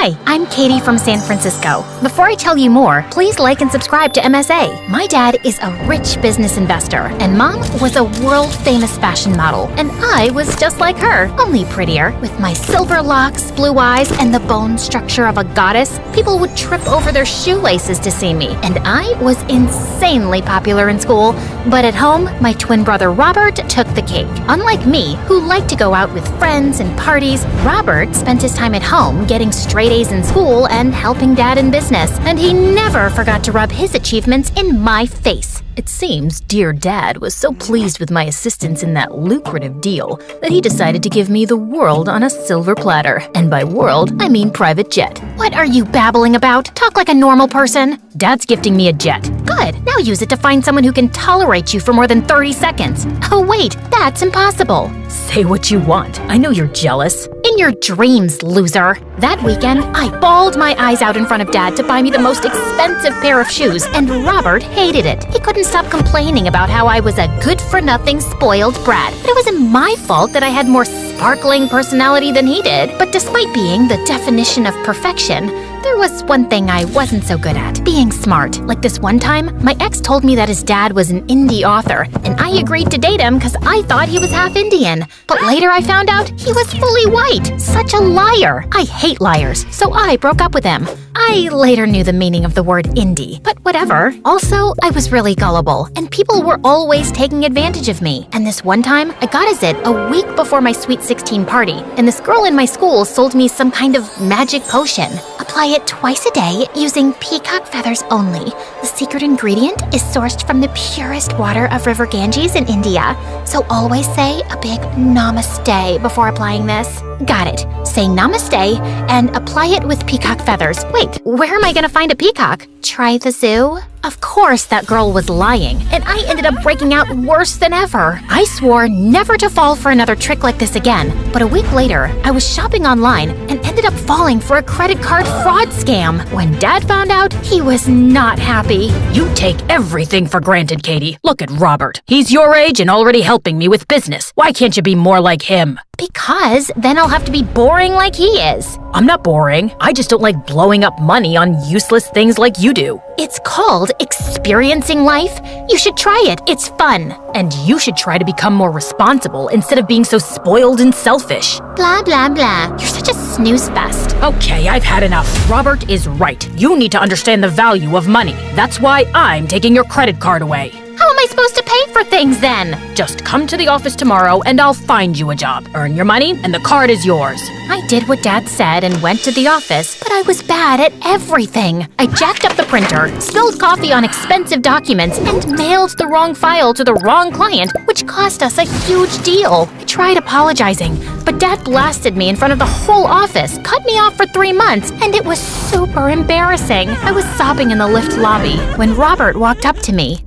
Hi, I'm Katie from San Francisco. Before I tell you more, please like and subscribe to MSA. My dad is a rich business investor, and Mom was a world-famous fashion model, and I was just like her, only prettier. With my silver locks, blue eyes, and the bone structure of a goddess, people would trip over their shoelaces to see me, and I was insanely popular in school. But at home, my twin brother Robert took the cake. Unlike me, who liked to go out with friends and parties, Robert spent his time at home getting straight A's in school and helping Dad in business, and he never forgot to rub his achievements in my face. It seems dear Dad was so pleased with my assistance in that lucrative deal that he decided to give me the world on a silver platter. And by world, I mean private jet. What are you babbling about? Talk like a normal person. Dad's gifting me a jet. Good, now use it to find someone who can tolerate you for more than 30 seconds. Oh wait, that's impossible. Say what you want. I know you're jealous. In your dreams, loser. That weekend, I bawled my eyes out in front of Dad to buy me the most expensive pair of shoes, and Robert hated it. He couldn't stop complaining about how I was a good-for-nothing spoiled brat. But it wasn't my fault that I had more sparkling personality than he did. But despite being the definition of perfection, there was one thing I wasn't so good at, being smart. Like this one time, my ex told me that his dad was an indie author, and I agreed to date him because I thought he was half Indian. But later I found out he was fully white. Such a liar. I hate liars, so I broke up with him. I later knew the meaning of the word indie, but whatever. Also, I was really gullible, and people were always taking advantage of me. And this one time, I got a zit a week before my Sweet 16 party, and this girl in my school sold me some kind of magic potion. Apply it twice a day using peacock feathers only. The secret ingredient is sourced from the purest water of River Ganges in India. So always say a big namaste before applying this. Got it. Say namaste and apply it with peacock feathers. Wait, where am I gonna find a peacock? Try the zoo? Of course that girl was lying, and I ended up breaking out worse than ever. I swore never to fall for another trick like this again, but a week later, I was shopping online and ended up falling for a credit card fraud scam. When Dad found out, he was not happy. You take everything for granted, Katie. Look at Robert. He's your age and already helping me with business. Why can't you be more like him? Because then I'll have to be boring like he is. I'm not boring. I just don't like blowing up money on useless things like you do. It's called experiencing life. You should try it. It's fun. And you should try to become more responsible instead of being so spoiled and selfish. Blah, blah, blah. You're such a snooze fest. Okay, I've had enough. Robert is right. You need to understand the value of money. That's why I'm taking your credit card away. How am I supposed to pay for things then? Just come to the office tomorrow and I'll find you a job. Earn your money and the card is yours. I did what Dad said and went to the office, but I was bad at everything. I jacked up the printer, spilled coffee on expensive documents, and mailed the wrong file to the wrong client, which cost us a huge deal. I tried apologizing, but Dad blasted me in front of the whole office, cut me off for 3 months, and it was super embarrassing. I was sobbing in the lift lobby when Robert walked up to me.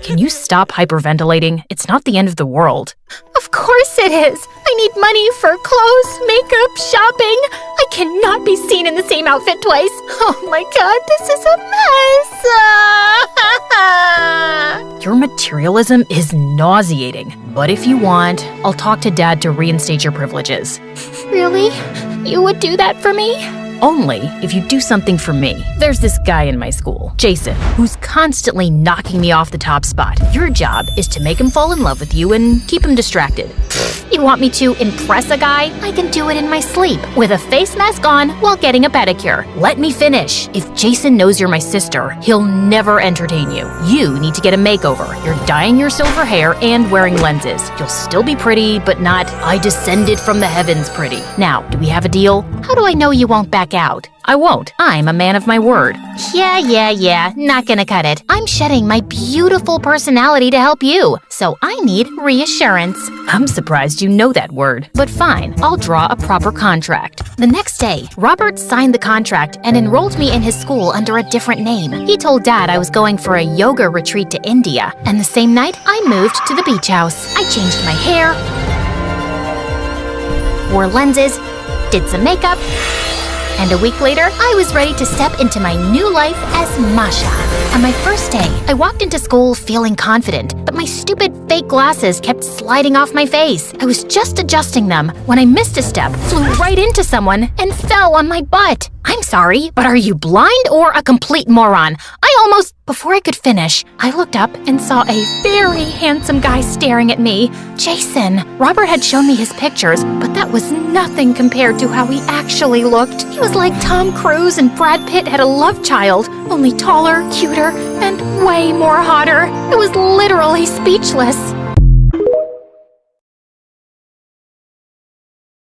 Can you stop hyperventilating? It's not the end of the world. Of course it is. I need money for clothes, makeup, shopping. I cannot be seen in the same outfit twice. Oh my God, this is a mess. Your materialism is nauseating. But if you want, I'll talk to Dad to reinstate your privileges. Really? You would do that for me? Only if you do something for me. There's this guy in my school, Jason, who's constantly knocking me off the top spot. Your job is to make him fall in love with you and keep him distracted. You want me to impress a guy? I can do it in my sleep, with a face mask on while getting a pedicure. Let me finish. If Jason knows you're my sister, he'll never entertain you. You need to get a makeover. You're dyeing your silver hair and wearing lenses. You'll still be pretty, but not I descended from the heavens pretty. Now, do we have a deal? How do I know you won't back out? I won't. I'm a man of my word. Yeah. Not gonna cut it. I'm shedding my beautiful personality to help you, so I need reassurance. I'm surprised you know that word. But fine, I'll draw a proper contract. The next day, Robert signed the contract and enrolled me in his school under a different name. He told Dad I was going for a yoga retreat to India, and the same night, I moved to the beach house. I changed my hair, wore lenses, did some makeup, And a week later, I was ready to step into my new life as Masha. On my first day, I walked into school feeling confident, but my stupid fake glasses kept sliding off my face. I was just adjusting them when I missed a step, flew right into someone, and fell on my butt. I'm sorry, but are you blind or a complete moron? Before I could finish, I looked up and saw a very handsome guy staring at me. Jason. Robert had shown me his pictures, but that was nothing compared to how he actually looked. He was like Tom Cruise and Brad Pitt had a love child, only taller, cuter, and way more hotter. I was literally speechless.